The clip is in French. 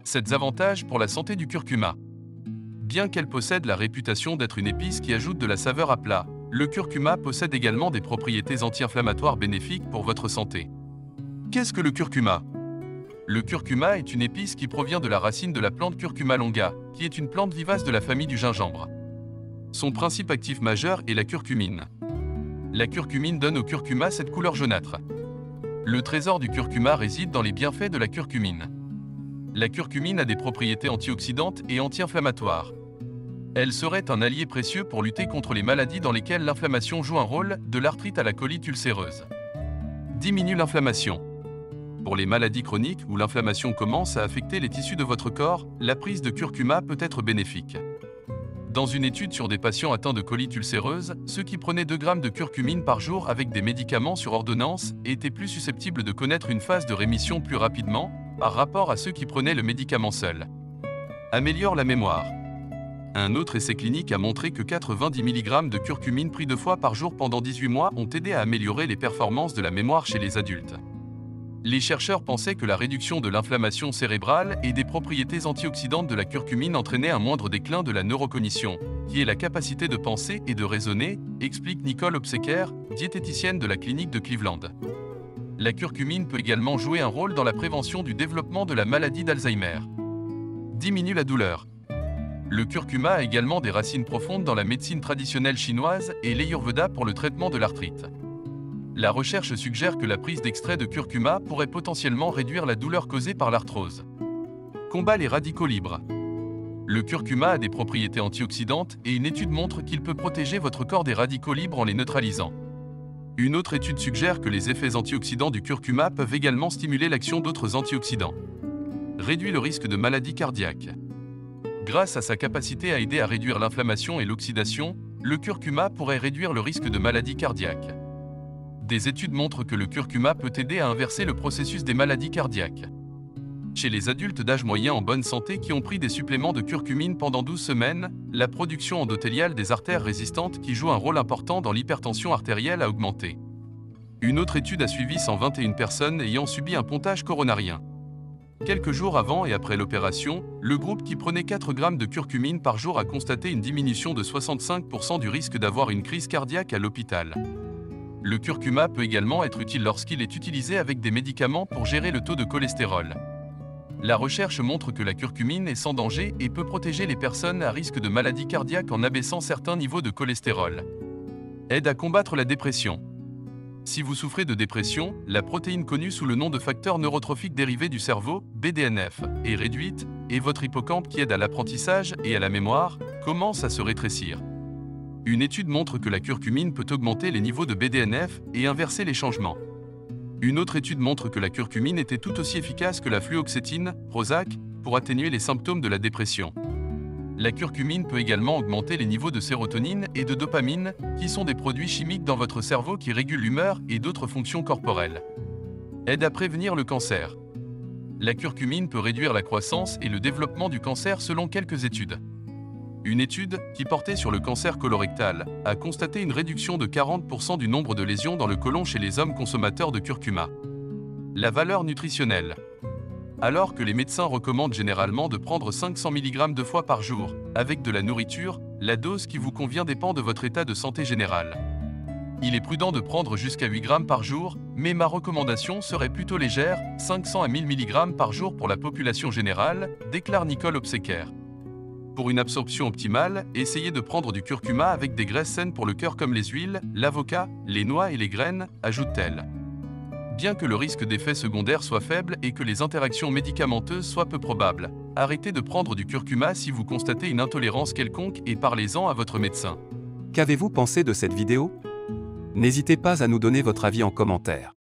7 avantages pour la santé du curcuma. Bien qu'elle possède la réputation d'être une épice qui ajoute de la saveur à plat, le curcuma possède également des propriétés anti-inflammatoires bénéfiques pour votre santé. Qu'est-ce que le curcuma? Le curcuma est une épice qui provient de la racine de la plante Curcuma longa, qui est une plante vivace de la famille du gingembre. Son principe actif majeur est la curcumine. La curcumine donne au curcuma cette couleur jaunâtre. Le trésor du curcuma réside dans les bienfaits de la curcumine. La curcumine a des propriétés antioxydantes et anti-inflammatoires. Elle serait un allié précieux pour lutter contre les maladies dans lesquelles l'inflammation joue un rôle, de l'arthrite à la colite ulcéreuse. Diminue l'inflammation. Pour les maladies chroniques où l'inflammation commence à affecter les tissus de votre corps, la prise de curcuma peut être bénéfique. Dans une étude sur des patients atteints de colite ulcéreuse, ceux qui prenaient 2 grammes de curcumine par jour avec des médicaments sur ordonnance étaient plus susceptibles de connaître une phase de rémission plus rapidement, par rapport à ceux qui prenaient le médicament seul. Améliore la mémoire. Un autre essai clinique a montré que 90 mg de curcumine pris 2 fois par jour pendant 18 mois ont aidé à améliorer les performances de la mémoire chez les adultes. Les chercheurs pensaient que la réduction de l'inflammation cérébrale et des propriétés antioxydantes de la curcumine entraînait un moindre déclin de la neurocognition, qui est la capacité de penser et de raisonner, explique Nicole Obseker, diététicienne de la clinique de Cleveland. La curcumine peut également jouer un rôle dans la prévention du développement de la maladie d'Alzheimer. Diminue la douleur. Le curcuma a également des racines profondes dans la médecine traditionnelle chinoise et l'Ayurveda pour le traitement de l'arthrite. La recherche suggère que la prise d'extrait de curcuma pourrait potentiellement réduire la douleur causée par l'arthrose. Combat les radicaux libres. Le curcuma a des propriétés antioxydantes et une étude montre qu'il peut protéger votre corps des radicaux libres en les neutralisant. Une autre étude suggère que les effets antioxydants du curcuma peuvent également stimuler l'action d'autres antioxydants. Réduit le risque de maladie cardiaque. Grâce à sa capacité à aider à réduire l'inflammation et l'oxydation, le curcuma pourrait réduire le risque de maladie cardiaque. Des études montrent que le curcuma peut aider à inverser le processus des maladies cardiaques. Chez les adultes d'âge moyen en bonne santé qui ont pris des suppléments de curcumine pendant 12 semaines, la production endothéliale des artères résistantes qui joue un rôle important dans l'hypertension artérielle a augmenté. Une autre étude a suivi 121 personnes ayant subi un pontage coronarien. Quelques jours avant et après l'opération, le groupe qui prenait 4 grammes de curcumine par jour a constaté une diminution de 65% du risque d'avoir une crise cardiaque à l'hôpital. Le curcuma peut également être utile lorsqu'il est utilisé avec des médicaments pour gérer le taux de cholestérol. La recherche montre que la curcumine est sans danger et peut protéger les personnes à risque de maladie cardiaque en abaissant certains niveaux de cholestérol. Aide à combattre la dépression. Si vous souffrez de dépression, la protéine connue sous le nom de facteur neurotrophique dérivé du cerveau, BDNF, est réduite, et votre hippocampe qui aide à l'apprentissage et à la mémoire, commence à se rétrécir. Une étude montre que la curcumine peut augmenter les niveaux de BDNF et inverser les changements. Une autre étude montre que la curcumine était tout aussi efficace que la fluoxétine, Prozac, pour atténuer les symptômes de la dépression. La curcumine peut également augmenter les niveaux de sérotonine et de dopamine, qui sont des produits chimiques dans votre cerveau qui régulent l'humeur et d'autres fonctions corporelles. Aide à prévenir le cancer. La curcumine peut réduire la croissance et le développement du cancer selon quelques études. Une étude, qui portait sur le cancer colorectal, a constaté une réduction de 40% du nombre de lésions dans le côlon chez les hommes consommateurs de curcuma. La valeur nutritionnelle. Alors que les médecins recommandent généralement de prendre 500 mg 2 fois par jour, avec de la nourriture, la dose qui vous convient dépend de votre état de santé général. Il est prudent de prendre jusqu'à 8 grammes par jour, mais ma recommandation serait plutôt légère, 500 à 1000 mg par jour pour la population générale, déclare Nicole Obseker. Pour une absorption optimale, essayez de prendre du curcuma avec des graisses saines pour le cœur comme les huiles, l'avocat, les noix et les graines, ajoute-t-elle. Bien que le risque d'effets secondaires soit faible et que les interactions médicamenteuses soient peu probables, arrêtez de prendre du curcuma si vous constatez une intolérance quelconque et parlez-en à votre médecin. Qu'avez-vous pensé de cette vidéo? N'hésitez pas à nous donner votre avis en commentaire.